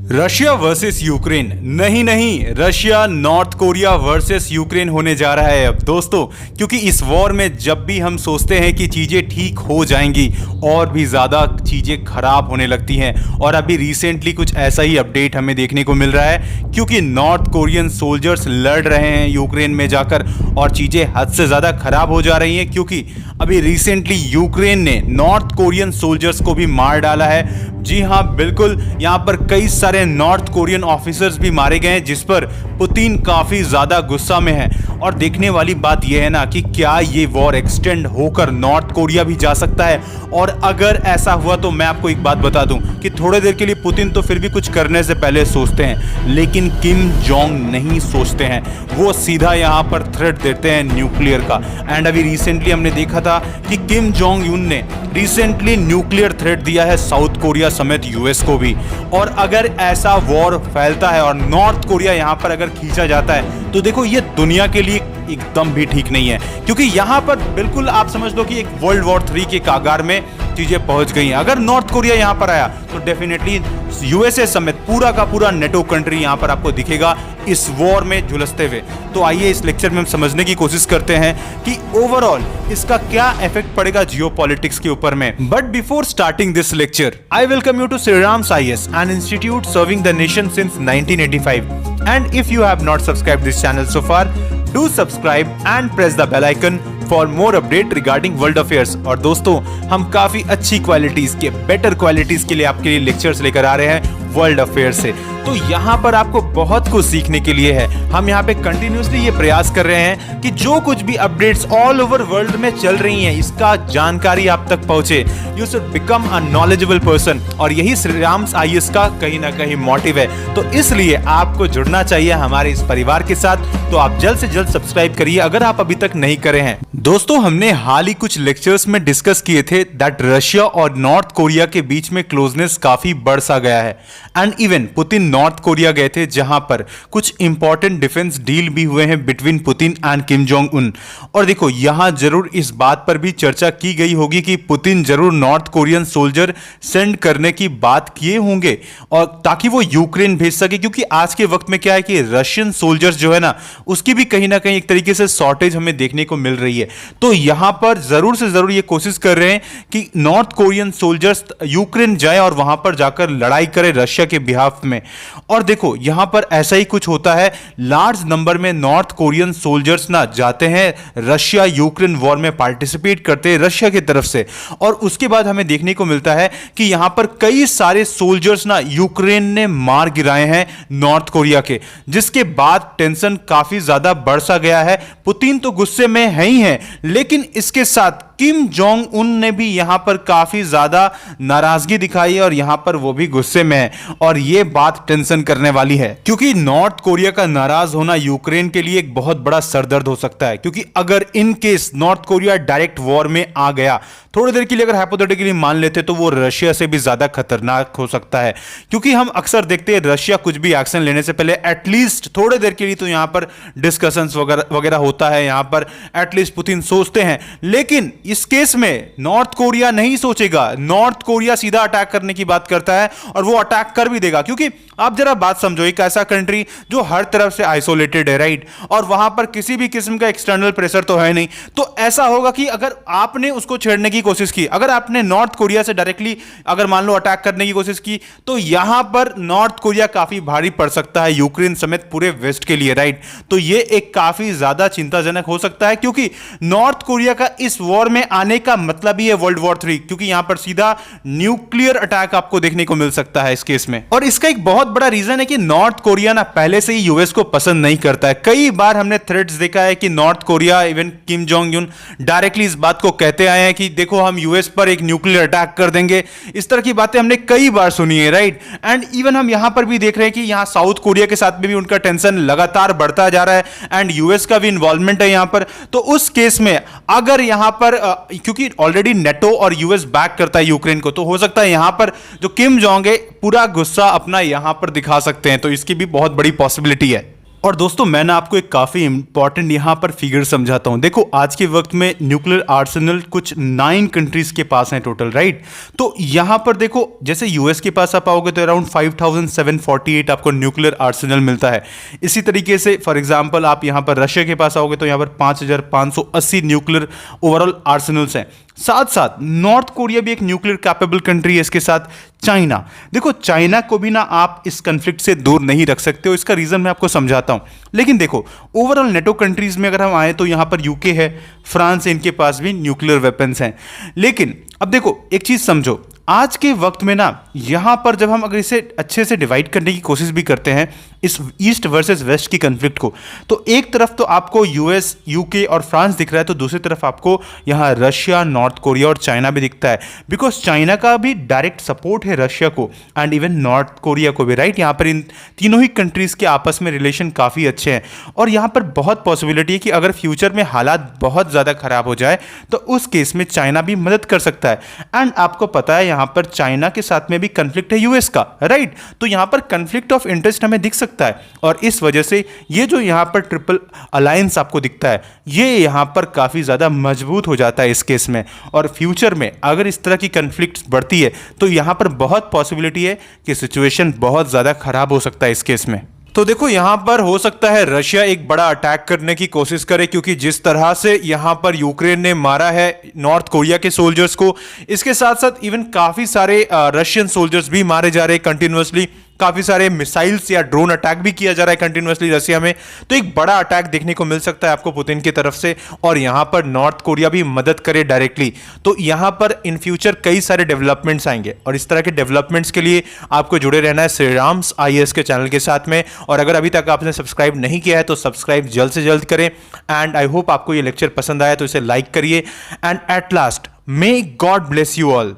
Russia versus Ukraine नहीं, Russia north Korea versus Ukraine होने जा रहा है अब दोस्तों, क्योंकि इस वॉर में जब भी हम सोचते हैं कि चीज़ें ठीक हो जाएंगी और भी ज़्यादा चीज़ें खराब होने लगती हैं। और अभी रिसेंटली कुछ ऐसा ही अपडेट हमें देखने को मिल रहा है, क्योंकि नॉर्थ कोरियन सोल्जर्स लड़ रहे हैं यूक्रेन में जाकर और चीज़ें हद से ज़्यादा खराब हो जा रही हैं, क्योंकि अभी रिसेंटली यूक्रेन ने नॉर्थ कोरियन सोल्जर्स को भी मार डाला है। जी हाँ, बिल्कुल, यहाँ पर कई सारे नॉर्थ कोरियन ऑफिसर्स भी मारे गए हैं, जिस पर पुतिन काफी ज्यादा गुस्सा में है। और देखने वाली बात यह है ना कि क्या ये वॉर एक्सटेंड होकर नॉर्थ कोरिया भी जा सकता है। और अगर ऐसा हुआ तो मैं आपको एक बात बता दूं कि थोड़ी देर के लिए पुतिन तो फिर भी कुछ करने से पहले सोचते हैं, लेकिन किम जोंग नहीं सोचते हैं। वो सीधा यहाँ पर थ्रेट देते हैं न्यूक्लियर का। एंड अभी रिसेंटली हमने देखा था कि किम जोंग यून ने रिसेंटली न्यूक्लियर थ्रेट दिया है साउथ कोरिया समेत यूएस को भी। और अगर ऐसा वॉर फैलता है और नॉर्थ कोरिया यहाँ पर अगर खींचा जाता है तो देखो, ये दुनिया के लिए एकदम भी ठीक नहीं है, क्योंकि यहाँ पर बिल्कुल आप समझ लो कि एक वर्ल्ड वॉर 3 के कागार में चीजें पहुंच गई हैं। अगर नॉर्थ कोरिया यहाँ पर आया तो डेफिनेटली यूएसए समेत पूरा का पूरा नेटो कंट्री यहाँ पर आपको दिखेगा इस वॉर में झुलसते हुए। तो आइए इस लेक्चर में हम समझने की कोशिश करते हैं कि ओवरऑल इसका क्या इफेक्ट पड़ेगा जियोपॉलिटिक्स के ऊपर में। But before starting this lecture, I welcome you to Shriram's IAS, an institute serving the nation since 1985. And if you have not subscribed this channel so far, do subscribe and press the bell icon for more update regarding world affairs. और दोस्तों, हम काफी अच्छी qualities के, better qualities के लिए आपके लिए लेक्चर्स लेकर आ रहे हैं वर्ल्ड अफेयर से। तो यहाँ पर आपको बहुत कुछ सीखने के लिए है। हम यहाँ पे कंटिन्यूसली ये प्रयास कर रहे हैं कि जो कुछ भी अपडेट्स ऑल ओवर वर्ल्ड में चल रही हैं, इसका जानकारी आप तक पहुंचे। You should become a knowledgeable person, और यही श्रीराम्स आईएएस का कहीं ना कहीं मोटिव है। तो इसलिए आपको जुड़ना चाहिए हमारे इस परिवार के साथ। तो आप जल्द से जल्द सब्सक्राइब करिए अगर आप अभी तक नहीं करे हैं। दोस्तों, हमने हाल ही कुछ लेक्चर्स में डिस्कस किए थे दैट रशिया और नॉर्थ कोरिया के बीच में क्लोजनेस काफी बढ़ सा गया है। And even Putin north Korea गए थे, जहां पर कुछ इंपॉर्टेंट डिफेंस डील भी हुए हैं between Putin and Kim Jong Un. और देखो, यहां जरूर इस बात पर भी चर्चा की गई होगी कि पुतिन जरूर नॉर्थ कोरियन सोल्जर सेंड करने की बात किए होंगे, और ताकि वो यूक्रेन भेज सके, क्योंकि आज के वक्त में क्या है कि रशियन सोल्जर्स जो है ना, उसकी भी कहीं ना कहीं एक तरीके से शॉर्टेज हमें देखने को मिल रही है। तो यहां पर जरूर से जरूर ये कोशिश कर रहे हैं कि नॉर्थ कोरियन सोल्जर्स यूक्रेन जाए और वहां पर जाकर लड़ाई करे रशिया के बिहाफ में। और देखो, यहां पर ऐसा ही कुछ होता है, लार्ज नंबर में नॉर्थ कोरियन सोल्जर्स ना जाते हैं रशिया यूक्रेन वॉर में, पार्टिसिपेट करते हैं रशिया की तरफ से। और उसके बाद हमें देखने को मिलता है कि यहां पर कई सारे सोल्जर्स ना यूक्रेन ने मार गिराए हैं नॉर्थ कोरिया के, जिसके बाद टेंशन काफी ज्यादा बढ़ सा गया है। पुतिन तो गुस्से में है ही है, लेकिन इसके साथ किम जोंग उन ने भी यहां पर काफी ज्यादा नाराजगी दिखाई है, और यहां पर वो भी गुस्से में है। और ये बात टेंशन करने वाली है, क्योंकि नॉर्थ कोरिया का नाराज होना यूक्रेन के लिए एक बहुत बड़ा सरदर्द हो सकता है। क्योंकि अगर in case north Korea direct war में आ गया, थोड़ी देर के लिए अगर हाइपोथेटिकली मान लेते, तो वो रशिया से भी ज्यादा खतरनाक हो सकता है। क्योंकि हम अक्सर देखते हैं रशिया कुछ भी एक्शन लेने से पहले एटलीस्ट थोड़ी देर के लिए तो यहां पर डिस्कशंस वगैरह होता है, यहां पर एटलीस्ट पुतिन सोचते हैं। लेकिन इस केस में नॉर्थ कोरिया नहीं सोचेगा, नॉर्थ कोरिया सीधा अटैक करने की बात करता है, और वो अटैक कर भी देगा। क्योंकि आप जरा बात समझो, एक ऐसा कंट्री जो हर तरफ से आइसोलेटेड है, राइट, और वहां पर किसी भी किस्म का एक्सटर्नल प्रेशर तो है नहीं। तो ऐसा होगा कि अगर आपने उसको छेड़ने की कोशिश की, अगर आपने नॉर्थ कोरिया से डायरेक्टली अगर मान लो अटैक करने की कोशिश की, तो यहां पर नॉर्थ कोरिया काफी भारी पड़ सकता है यूक्रेन समेत पूरे वेस्ट के लिए, राइट। तो ये एक काफी ज्यादा चिंताजनक हो सकता है, क्योंकि नॉर्थ कोरिया का इस वॉर में आने का मतलब ही है वर्ल्ड वॉर 3, क्योंकि यहां पर सीधा न्यूक्लियर अटैक आपको देखने को मिल सकता है इस केस में। और इसका एक बहुत बड़ा रीजन है कि नॉर्थ कोरिया ना पहले से ही यूएस को पसंद नहीं करता है। कई बार हमने थ्रेट्स देखा है कि North Korea, even Kim Jong Un directly इस बात को कहते आए हैं कि देखो, हम यूएस पर एक न्यूक्लियर अटैक कर देंगे। इस तरह की बातें हमने कई बार सुनी है, राइट। एंड इवन हम यहां पर भी देख रहे हैं कि यहां साउथ कोरिया के साथ में भी उनका टेंशन लगातार बढ़ता जा रहा है, एंड यूएस का भी इन्वॉल्वमेंट है यहां पर। तो उस केस में अगर यहां पर क्योंकि ऑलरेडी नेटो और यूएस बैक करता है यूक्रेन को, तो हो सकता है यहां पर जो किम जोंग है पूरा गुस्सा अपना यहां पर दिखा सकते हैं। तो इसकी भी बहुत बड़ी पॉसिबिलिटी है। और दोस्तों मैं ना आपको एक काफ़ी इंपॉर्टेंट यहाँ पर फिगर समझाता हूँ। देखो आज के वक्त में न्यूक्लियर आर्सेनल कुछ 9 कंट्रीज़ के पास है टोटल, राइट। तो यहाँ पर देखो जैसे यूएस के पास आप आओगे तो अराउंड 5748 आपको न्यूक्लियर आर्सेनल मिलता है। इसी तरीके से फॉर एग्जांपल आप यहाँ पर रशिया के पास आओगे तो यहाँ पर 5580 न्यूक्लियर ओवरऑल आर्सेनल्स हैं। साथ साथ नॉर्थ कोरिया भी एक न्यूक्लियर कैपेबल कंट्री है, इसके साथ चाइना। देखो चाइना को भी ना आप इस कन्फ्लिक्ट से दूर नहीं रख सकते हो, इसका रीजन मैं आपको समझाता हूं। लेकिन देखो ओवरऑल नेटो कंट्रीज में अगर हम आए तो यहां पर यूके है, फ्रांस है, इनके पास भी न्यूक्लियर वेपन्स हैं। लेकिन अब देखो एक चीज समझो, आज के वक्त में ना यहां पर जब हम अगर इसे अच्छे से डिवाइड करने की कोशिश भी करते हैं इस ईस्ट वर्सेस वेस्ट की कन्फ्लिक्ट को, तो एक तरफ तो आपको यूएस, यूके और फ्रांस दिख रहा है, तो दूसरी तरफ आपको यहां रशिया, नॉर्थ कोरिया और चाइना भी दिखता है। बिकॉज चाइना का भी डायरेक्ट सपोर्ट है रशिया को एंड इवन नॉर्थ कोरिया को भी, राइट। यहां पर इन तीनों ही कंट्रीज के आपस में रिलेशन काफ़ी अच्छे हैं और यहां पर बहुत पॉसिबिलिटी है कि अगर फ्यूचर में हालात बहुत ज़्यादा खराब हो जाए तो उस केस में चाइना भी मदद कर सकता है। एंड आपको पता है यहां पर चाइना के साथ में भी कन्फ्लिक्ट है यूएस का, राइट। तो यहां पर कन्फ्लिक्ट ऑफ इंटरेस्ट हमें दिख सकता है और इस वजह से ये जो यहां पर ट्रिपल अलायंस आपको दिखता है ये यहां पर काफ़ी ज़्यादा मजबूत हो जाता है इस केस में। और फ्यूचर में अगर इस तरह की कन्फ्लिक्ट बढ़ती है तो यहां पर बहुत पॉसिबिलिटी है कि सिचुएशन बहुत ज़्यादा खराब हो सकता है इस केस में। तो देखो यहां पर हो सकता है रशिया एक बड़ा अटैक करने की कोशिश करे, क्योंकि जिस तरह से यहां पर यूक्रेन ने मारा है नॉर्थ कोरिया के सोल्जर्स को, इसके साथ साथ इवन काफी सारे रशियन सोल्जर्स भी मारे जा रहे हैं कंटिन्यूअसली। काफी सारे मिसाइल्स या ड्रोन अटैक भी किया जा रहा है कंटिन्यूअसली रशिया में। तो एक बड़ा अटैक देखने को मिल सकता है आपको पुतिन की तरफ से और यहां पर नॉर्थ कोरिया भी मदद करे डायरेक्टली। तो यहां पर इन फ्यूचर कई सारे डेवलपमेंट्स आएंगे और इस तरह के डेवलपमेंट्स के लिए आपको जुड़े रहना है श्री राम्स आईएएस के चैनल के साथ में। और अगर अभी तक आपने सब्सक्राइब नहीं किया है तो सब्सक्राइब जल्द से जल्द करें। एंड आई होप आपको ये लेक्चर पसंद आया तो इसे लाइक करिए। And at last may God bless you all.